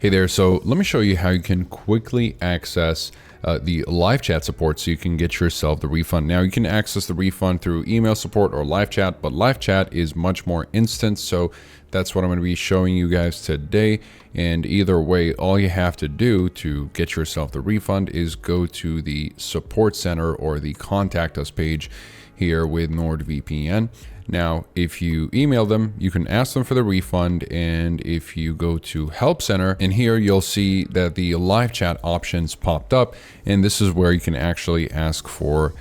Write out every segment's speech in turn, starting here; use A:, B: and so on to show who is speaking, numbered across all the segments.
A: Hey there, so let me show you how you can quickly access the live chat support so you can get yourself the refund. Now you can access the refund through email support or live chat, but live chat is much more instant, so that's what I'm going to be showing you guys today. And either way, all you have to do to get yourself the refund is go to the support center or the contact us page here with NordVPN. Now, if you email them, you can ask them for the refund. And if you go to Help Center, and here you'll see that the live chat options popped up. And this is where you can actually ask for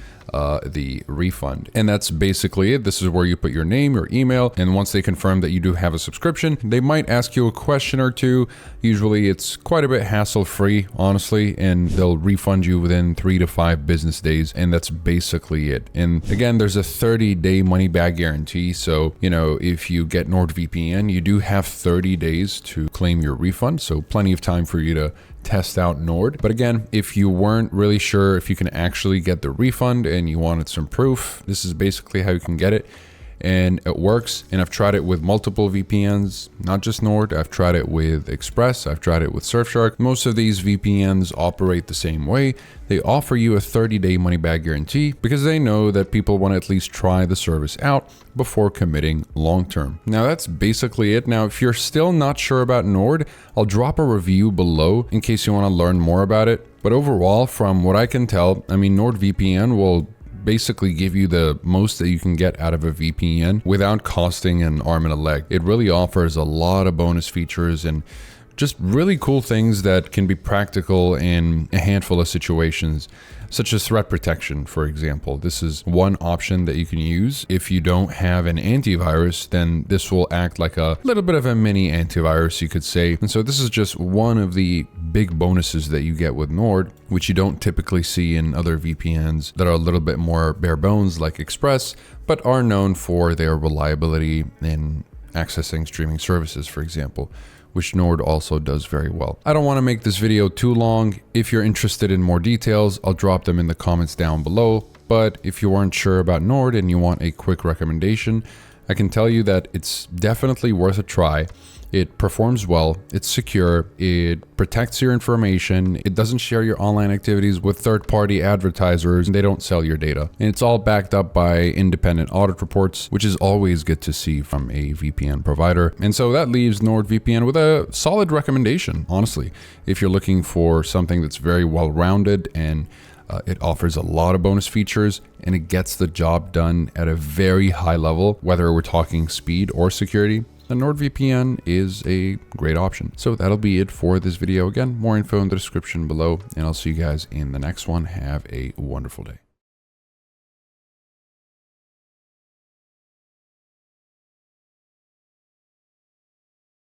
A: the refund. And that's basically it. This is where you put your name, your email, and once they confirm that you do have a subscription, they might ask you a question or two. Usually it's quite a bit hassle-free, honestly, and they'll refund you within 3 to 5 business days, and that's basically it. And again, there's a 30-day money-back guarantee, so, you know, if you get NordVPN, you do have 30 days to claim your refund, so plenty of time for you to test out Nord. But again, if you weren't really sure if you can actually get the refund and you wanted some proof, this is basically how you can get it. And it works. And I've tried it with multiple VPNs, not just Nord. I've tried it with Express. I've tried it with Surfshark. Most of these VPNs operate the same way. They offer you a 30-day money-back guarantee because they know that people want to at least try the service out before committing long-term. Now that's basically it. Now, if you're still not sure about Nord, I'll drop a review below in case you want to learn more about it. But overall, from what I can tell, I mean, NordVPN will basically give you the most that you can get out of a VPN without costing an arm and a leg. It really offers a lot of bonus features and just really cool things that can be practical in a handful of situations, such as threat protection, for example. This is one option that you can use. If you don't have an antivirus, then this will act like a little bit of a mini antivirus, you could say. And so this is just one of the big bonuses that you get with Nord, which you don't typically see in other VPNs that are a little bit more bare bones like Express, but are known for their reliability in accessing streaming services, for example, which Nord also does very well. I don't want to make this video too long. If you're interested in more details, I'll drop them in the comments down below. But if you weren't sure about Nord and you want a quick recommendation, I can tell you that it's definitely worth a try. It performs well, it's secure, it protects your information, it doesn't share your online activities with third-party advertisers, and they don't sell your data. And it's all backed up by independent audit reports, which is always good to see from a VPN provider. And so that leaves NordVPN with a solid recommendation, honestly. If you're looking for something that's very well-rounded and it offers a lot of bonus features and it gets the job done at a very high level, whether we're talking speed or security, then NordVPN is a great option. So that'll be it for this video. Again, more info in the description below, and I'll see you guys in the next one. Have a wonderful day.